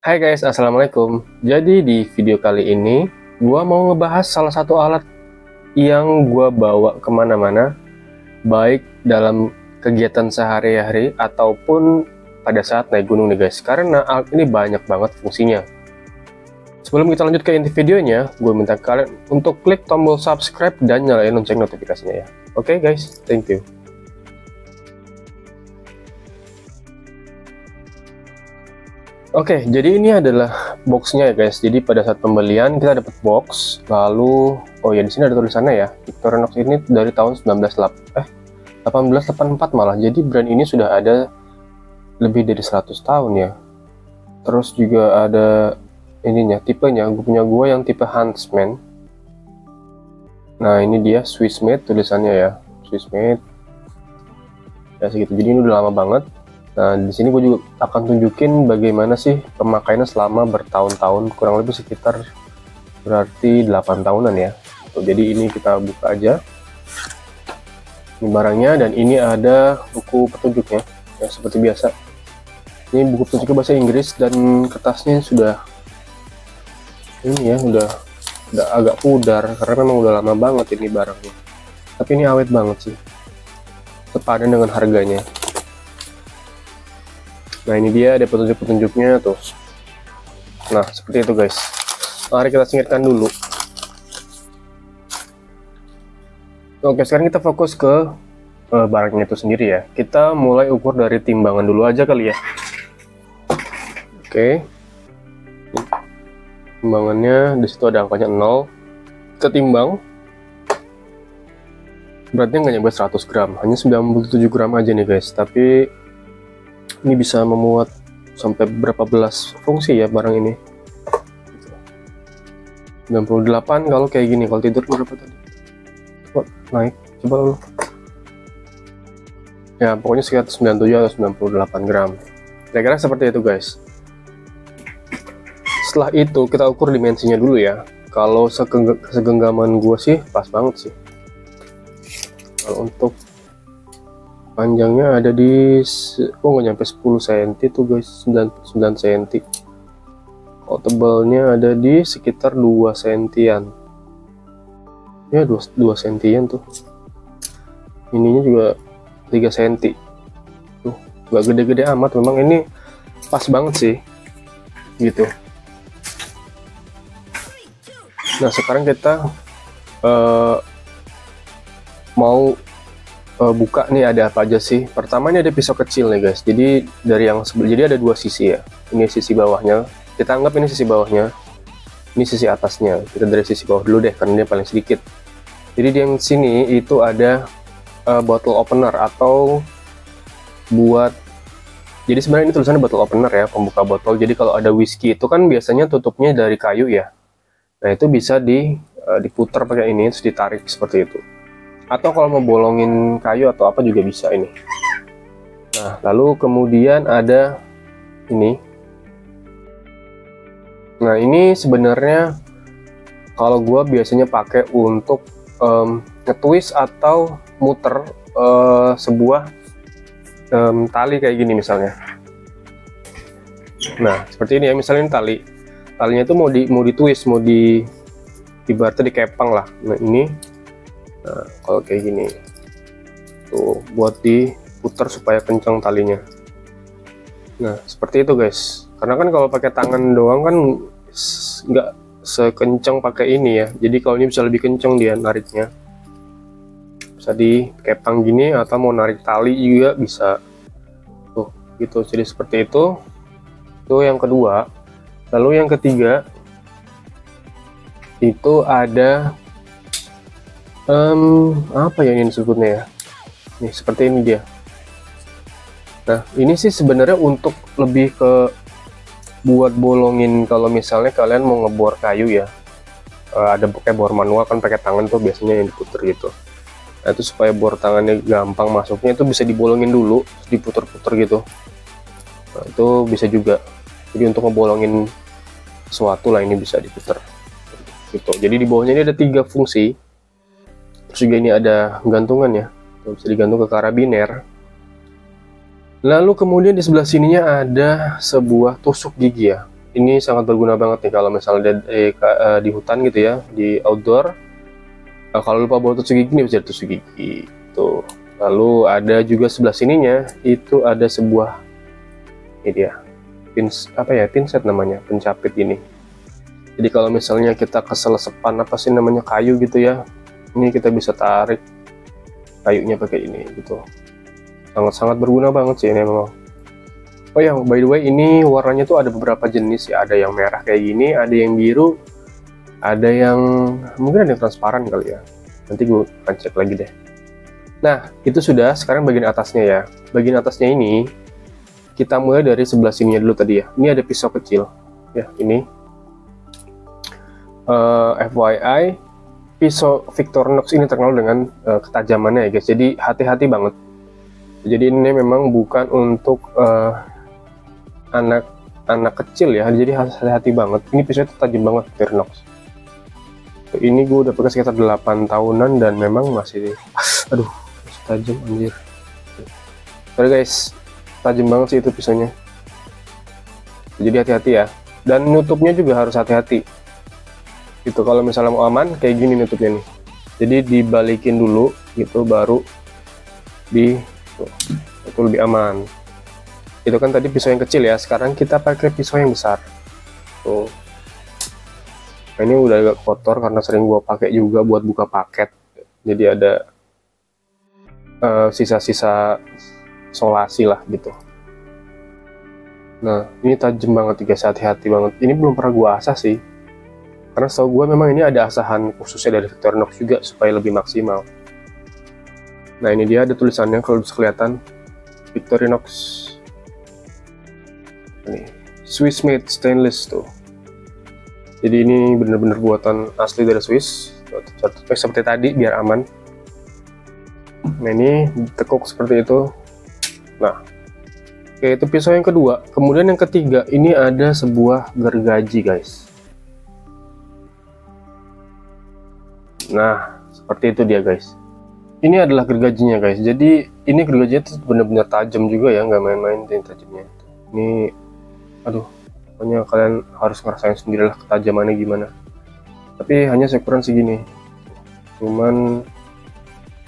Hai guys, assalamualaikum. Jadi di video kali ini, gua mau ngebahas salah satu alat yang gua bawa kemana-mana, baik dalam kegiatan sehari-hari ataupun pada saat naik gunung nih guys. Karena alat ini banyak banget fungsinya. Sebelum kita lanjut ke inti videonya, gue minta kalian untuk klik tombol subscribe dan nyalain lonceng notifikasinya ya. Oke guys, thank you. Oke, jadi ini adalah boxnya ya guys. Jadi pada saat pembelian kita dapat box, lalu oh ya di sini ada tulisannya ya. Victorinox ini dari tahun 1884 malah. Jadi brand ini sudah ada lebih dari 100 tahun ya. Terus juga ada ininya, tipenya. Gue punya yang tipe Huntsman. Nah, ini dia Swiss made tulisannya ya. Swiss made. Ya segitu. Jadi ini udah lama banget. Nah, di sini gue juga akan tunjukin bagaimana sih pemakaiannya selama bertahun-tahun, kurang lebih sekitar berarti 8 tahunan ya. Jadi ini kita buka aja. Ini barangnya, dan ini ada buku petunjuknya ya seperti biasa. Ini buku petunjuknya bahasa Inggris dan kertasnya sudah ini ya, udah agak pudar karena memang udah lama banget ini barangnya. Tapi ini awet banget sih. Sepadan dengan harganya. Nah, ini dia ada petunjuk-petunjuknya tuh. Nah, seperti itu guys. Mari kita singkirkan dulu. Oke, sekarang kita fokus ke barangnya itu sendiri ya. Kita mulai ukur dari timbangan dulu aja kali ya. Oke. Timbangannya di situ ada angkanya 0. Kita timbang. Beratnya nggak nyampe 100 gram, hanya 97 gram aja nih guys. Tapi ini bisa memuat sampai berapa belas fungsi ya barang ini. 98 kalau kayak gini. Kalau tidur berapa tadi? Oh, naik, coba dulu. Ya pokoknya sekitar 97 atau 98 gram. Kira-kira seperti itu guys. Setelah itu kita ukur dimensinya dulu ya. Kalau segenggaman gua sih pas banget sih. Kalau untuk panjangnya ada di nggak nyampe 10 cm tuh guys, 9 cm. Kalau tebalnya ada di sekitar 2 cm-an ya, 2 cm tuh. Ininya juga 3 cm tuh, nggak gede-gede amat. Memang ini pas banget sih gitu. Nah, sekarang kita mau buka nih ada apa aja sih. Pertama ini ada pisau kecil nih guys. Jadi dari yang jadi ada dua sisi ya. Ini sisi bawahnya. Kita anggap ini sisi bawahnya. Ini sisi atasnya. Kita dari sisi bawah dulu deh karena dia paling sedikit. Jadi di yang sini itu ada bottle opener atau buat. Jadi sebenarnya ini tulisannya bottle opener ya, pembuka botol. Jadi kalau ada whisky itu kan biasanya tutupnya dari kayu ya. Nah, itu bisa diputar pakai ini terus ditarik seperti itu. Atau kalau mau bolongin kayu atau apa juga bisa ini. Nah, lalu kemudian ada ini. Nah, ini sebenarnya kalau gua biasanya pakai untuk nge-twist atau muter sebuah tali kayak gini misalnya. Nah, seperti ini ya, misalnya ini talinya itu mau ditwist, ibaratnya dikepang lah. Nah, ini. Nah, kalau kayak gini tuh buat diputar supaya kencang talinya. Nah, seperti itu guys. Karena kan kalau pakai tangan doang kan nggak sekencang pakai ini ya. Jadi kalau ini bisa lebih kencang dia nariknya. Bisa dikepang gini atau mau narik tali juga bisa. Tuh, gitu. Jadi seperti itu. Itu yang kedua. Lalu yang ketiga itu ada apa ya ini disebutnya ya. Nih seperti ini dia. Nah, ini sih sebenarnya untuk lebih ke buat bolongin kalau misalnya kalian mau ngebor kayu ya. Ada pakai bor manual kan pakai tangan tuh biasanya yang diputer gitu. Nah, itu supaya bor tangannya gampang masuknya itu bisa dibolongin dulu, diputer-puter gitu. Nah, itu bisa juga. Jadi untuk ngebolongin sesuatu lah ini bisa diputer gitu. Jadi di bawahnya ini ada 3 fungsi. Terus juga ini ada gantungan ya, bisa digantung ke karabiner. Lalu kemudian di sebelah sininya ada sebuah tusuk gigi ya. ini sangat berguna banget nih kalau misalnya di hutan gitu ya, di outdoor. Kalau lupa bawa tusuk gigi nih bisa tusuk gigi tuh. Lalu ada juga sebelah sininya itu ada sebuah ini dia pinset namanya, pencapit ini. Jadi kalau misalnya kita keselesepan apa sih namanya kayu gitu ya, ini kita bisa tarik kayunya pakai ini gitu. Sangat-sangat berguna banget sih ini memang. Oh ya, by the way, ini warnanya tuh ada beberapa jenis ya. Ada yang merah kayak gini, ada yang biru, ada yang mungkin ada yang transparan kali ya. Nanti gue akan cek lagi deh. Nah, itu sudah. Sekarang bagian atasnya ya. Bagian atasnya ini kita mulai dari sebelah sininya dulu tadi ya. Ini ada pisau kecil ya, ini. FYI, pisau Victorinox ini terkenal dengan ketajamannya ya guys. Jadi hati-hati banget. Jadi ini memang bukan untuk anak kecil ya, jadi hati-hati banget. Ini pisau itu tajam banget, Victorinox. Ini gue udah pakai sekitar 8 tahunan dan memang masih, aduh, masih tajam anjir. Sorry guys, tajam banget sih itu pisaunya. Jadi hati-hati ya. Dan nutupnya juga harus hati-hati. Gitu, kalau misalnya mau aman, kayak gini nutupnya nih. Jadi dibalikin dulu, gitu, baru itu lebih aman. Itu kan tadi pisau yang kecil ya, sekarang kita pakai pisau yang besar tuh. Nah, ini udah agak kotor karena sering gua pakai juga buat buka paket, jadi ada sisa-sisa solasi lah gitu. Nah, ini tajam banget guys, hati-hati banget. Ini belum pernah gua asah sih, karena setahu gua memang ini ada asahan khususnya dari Victorinox juga supaya lebih maksimal. Nah, ini dia ada tulisannya kalau bisa kelihatan, Victorinox. Ini Swiss made stainless tuh. Jadi ini bener-bener buatan asli dari Swiss. Seperti tadi biar aman. Nah, ini ditekuk seperti itu. Nah, oke, itu pisau yang kedua. Kemudian yang ketiga, ini ada sebuah gergaji guys. Nah, seperti itu dia guys. Ini adalah gergajinya guys. Jadi ini gergajinya tuh bener-bener tajam juga ya, nggak main-main tajamnya. Ini aduh, pokoknya kalian harus ngerasain sendirilah ketajamannya gimana. Tapi hanya seukuran segini, cuman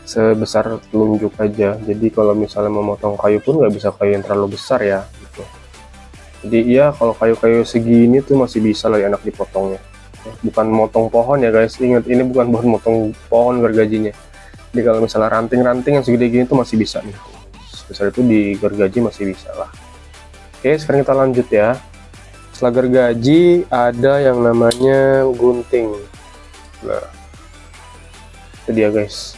sebesar telunjuk aja. Jadi kalau misalnya memotong kayu pun nggak bisa kayu yang terlalu besar ya gitu. Jadi ya kalau kayu-kayu segini tuh masih bisa lah ya anak dipotongnya. Bukan motong pohon ya guys, ingat ini bukan buat motong pohon gergajinya. Jadi kalau misalnya ranting-ranting yang segede gini tuh masih bisa nih, sebesar itu di gergaji masih bisa lah. Oke, sekarang kita lanjut ya. Setelah gergaji ada yang namanya gunting. Nah, itu dia guys.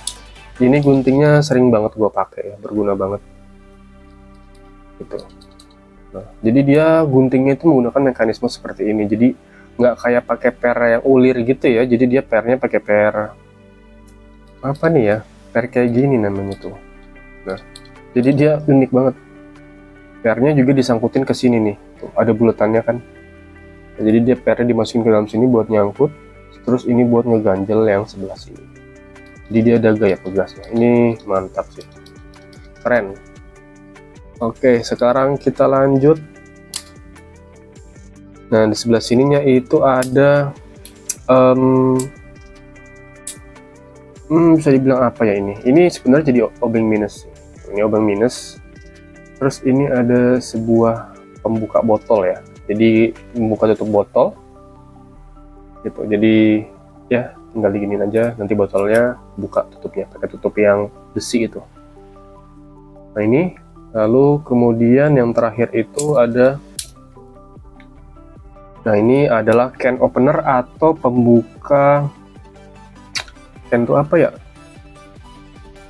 Ini guntingnya sering banget gua pakai ya, berguna banget. Gitu. Nah, jadi dia guntingnya itu menggunakan mekanisme seperti ini. Jadi nggak kayak pakai per yang ulir gitu ya. Jadi dia pernya pakai per apa nih ya? Per kayak gini namanya tuh. Nah, jadi dia unik banget. Pernya juga disangkutin ke sini nih, tuh, ada bulatannya kan. Nah, jadi dia pernya dimasukin ke dalam sini buat nyangkut, terus ini buat ngeganjel yang sebelah sini. Jadi dia ada gaya pegasnya. Ini mantap sih, keren. Oke, sekarang kita lanjut. Nah, di sebelah sininya itu ada bisa dibilang apa ya ini? Ini sebenarnya jadi obeng minus. Ini obeng minus. Terus ini ada sebuah pembuka botol ya. Jadi membuka tutup botol gitu. Jadi ya tinggal diginin aja, nanti botolnya buka tutupnya pakai tutup yang besi itu. Nah, ini lalu kemudian yang terakhir itu ada, nah ini adalah can opener atau pembuka can itu apa ya,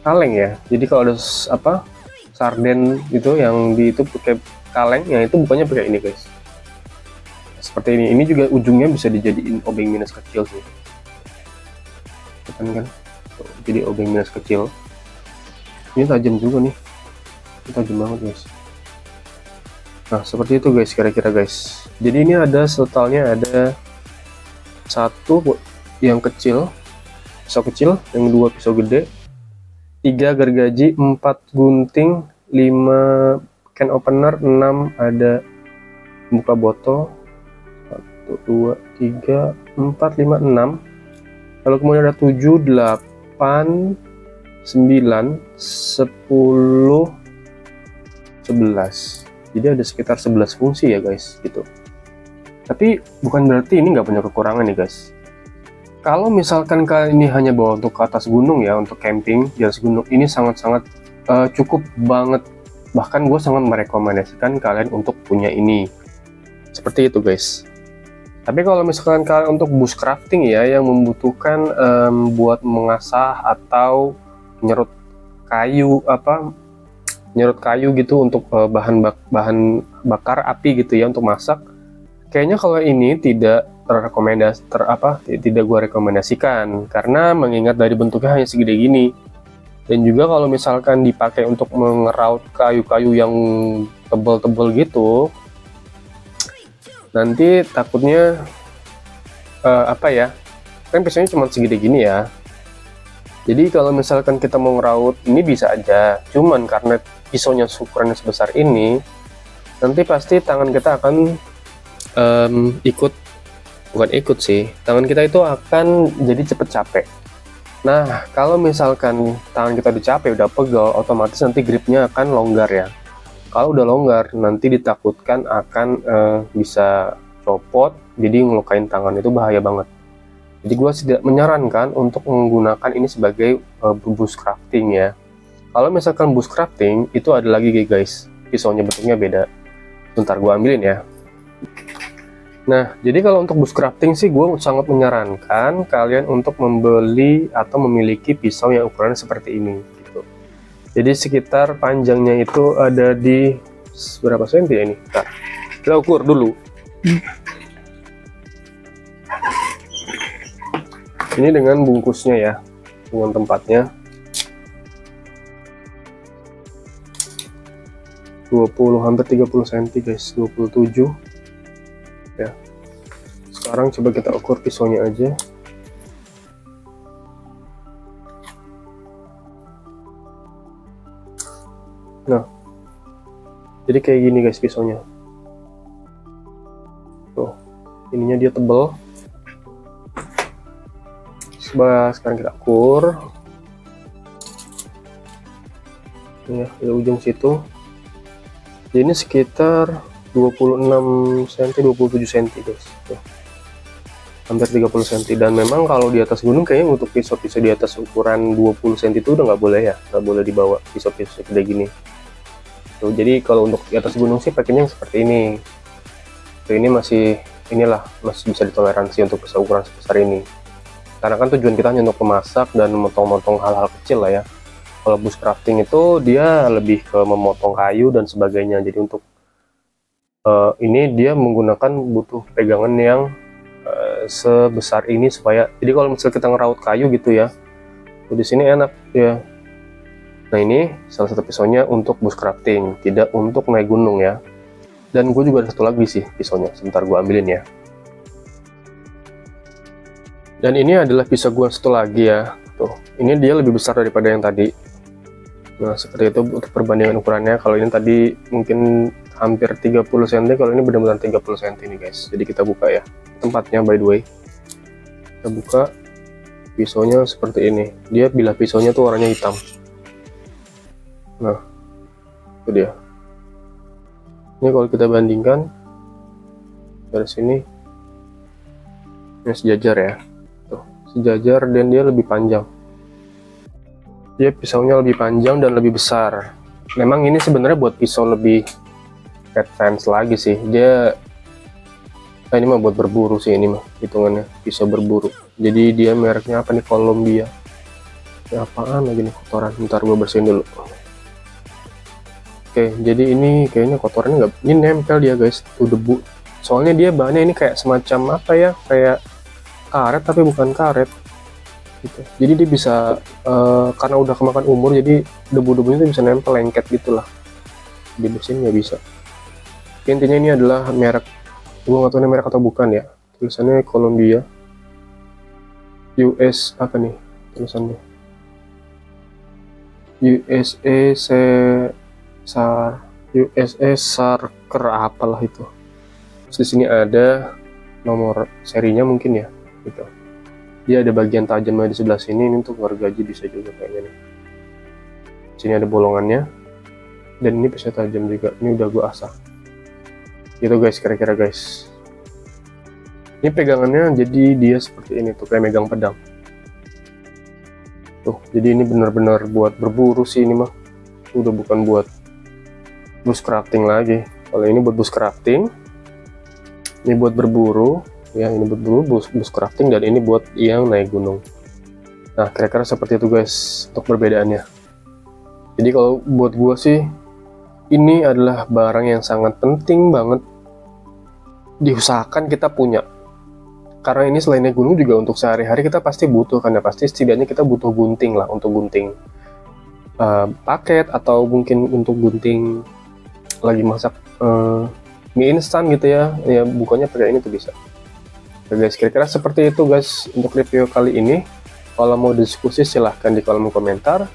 kaleng ya. Jadi kalau ada apa sarden gitu yang di itu pakai kaleng, yang itu bukannya pakai ini guys, seperti ini. Ini juga ujungnya bisa dijadiin obeng minus kecil sih kan. Jadi obeng minus kecil ini tajam juga nih, ini tajam banget guys. Nah, seperti itu guys kira-kira guys. Jadi ini ada totalnya ada satu yang kecil, pisau kecil, yang dua pisau gede, 3 gergaji, 4 gunting, 5 can opener, 6 ada buka botol, 2, 3, 4, 5, 6. Lalu kemudian ada 7, 8, 9, 10, 11. Jadi ada sekitar 11 fungsi ya guys, gitu. Tapi bukan berarti ini nggak punya kekurangan nih guys. Kalau misalkan kalian ini hanya bawa untuk ke atas gunung ya, untuk camping di atas gunung, ini sangat-sangat cukup banget. Bahkan gue sangat merekomendasikan kalian untuk punya ini. Seperti itu guys. Tapi kalau misalkan kalian untuk bushcrafting ya, yang membutuhkan buat mengasah atau nyerut kayu gitu untuk bahan bakar api gitu ya, untuk masak. Kayaknya kalau ini tidak tidak gue rekomendasikan, karena mengingat dari bentuknya hanya segede gini. Dan juga kalau misalkan dipakai untuk mengeraut kayu-kayu yang tebal-tebal gitu, nanti takutnya kan biasanya cuma segede gini ya. Jadi kalau misalkan kita mau ngeraut ini bisa aja, cuman karena pisaunya ukurannya sebesar ini, nanti pasti tangan kita akan tangan kita itu akan jadi cepet capek. Nah, kalau misalkan tangan kita udah capek, udah pegel, otomatis nanti gripnya akan longgar ya. Kalau udah longgar, nanti ditakutkan akan bisa copot, jadi ngelukain tangan, itu bahaya banget. Jadi gue tidak menyarankan untuk menggunakan ini sebagai bushcrafting ya. Kalau misalkan bushcrafting, itu ada lagi guys, pisaunya bentuknya beda. Bentar gue ambilin ya. Nah, jadi kalau untuk bushcrafting sih gue sangat menyarankan kalian untuk membeli atau memiliki pisau yang ukurannya seperti ini gitu. Jadi sekitar panjangnya itu ada di berapa senti ya ini? Nah, kita ukur dulu. Ini dengan bungkusnya ya, dengan tempatnya 20, hampir 30 cm guys, 27 ya. Sekarang coba kita ukur pisaunya aja. Nah, jadi kayak gini guys pisaunya. Tuh, ininya dia tebal. Coba sekarang kita ukur. Ya, di ujung situ. Jadi ini sekitar 26 cm, 27 cm guys. Tuh. Hampir 30 cm. Dan memang kalau di atas gunung kayaknya untuk pisau-pisau di atas ukuran 20 cm itu udah nggak boleh ya, nggak boleh dibawa pisau-pisau kayak gini. Tuh, jadi kalau untuk di atas gunung sih pakainya yang seperti ini. Tuh, ini masih bisa ditoleransi untuk pisau ukuran sebesar ini. Karena kan tujuan kita hanya untuk memasak dan memotong-motong hal-hal kecil lah ya. Kalau bushcrafting itu dia lebih ke memotong kayu dan sebagainya. Jadi untuk ini dia menggunakan butuh pegangan yang sebesar ini supaya, jadi kalau misalnya kita ngeraut kayu gitu ya, di sini enak ya. Nah, ini salah satu pisaunya untuk bushcrafting, tidak untuk naik gunung ya. Dan gue juga ada satu lagi sih pisaunya, sebentar gue ambilin ya. Dan ini adalah pisau gue satu lagi ya. Tuh, ini dia lebih besar daripada yang tadi. Nah, seperti itu untuk perbandingan ukurannya. Kalau ini tadi mungkin hampir 30 cm, kalau ini benar-benar 30 cm nih guys. Jadi kita buka ya tempatnya, by the way. Kita buka pisaunya seperti ini. Dia bilah pisaunya tuh warnanya hitam. Nah, itu dia. Ini kalau kita bandingkan dari sini, ini sejajar ya. Tuh, sejajar, dan dia lebih panjang. Dia pisaunya lebih panjang dan lebih besar. Memang ini sebenarnya buat pisau lebih advance lagi sih. Dia ini mah buat berburu sih, ini mah hitungannya pisau berburu. Jadi dia mereknya apa nih, Columbia. Ya, apaan lagi nih kotoran, bentar gue bersihin dulu. Oke, jadi ini kayaknya kotorannya nggak, ini nempel dia guys, tuh debu. Soalnya dia bahannya ini kayak semacam apa ya, kayak karet tapi bukan karet gitu. Jadi dia bisa karena udah kemakan umur, jadi debu-debunya itu bisa nempel, lengket gitulah. Dibersihin nggak bisa. Intinya ini adalah merek, gue nggak tahu ini merek atau bukan ya, tulisannya Columbia US apa nih tulisannya, USA Sarker apalah itu. Terus di sini ada nomor serinya mungkin ya, gitu. Dia ada bagian tajamnya di sebelah sini, ini untuk gergaji bisa juga kayaknya nih. Sini ada bolongannya, dan ini bisa tajam juga. Ini udah gue asah. Gitu guys, kira-kira guys. Ini pegangannya jadi dia seperti ini tuh, kayak megang pedang. Tuh, jadi ini benar-benar buat berburu sih ini mah. Udah bukan buat bushcrafting lagi. Kalau ini buat bushcrafting, ini buat berburu. Ya, ini buat bushcrafting, dan ini buat yang naik gunung. Nah, kira-kira seperti itu guys untuk perbedaannya. Jadi kalau buat gua sih, ini adalah barang yang sangat penting banget diusahakan kita punya. Karena ini selain naik gunung juga untuk sehari-hari kita pasti butuh, karena pasti setidaknya kita butuh gunting lah, untuk gunting paket, atau mungkin untuk gunting lagi masak mie instan gitu ya. Ya, bukannya pakai ini tuh bisa. Oke guys, kira-kira seperti itu guys untuk review kali ini. Kalau mau diskusi silahkan di kolom komentar.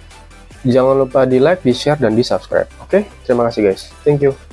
Jangan lupa di like, di share, dan di subscribe. Oke, terima kasih guys. Thank you.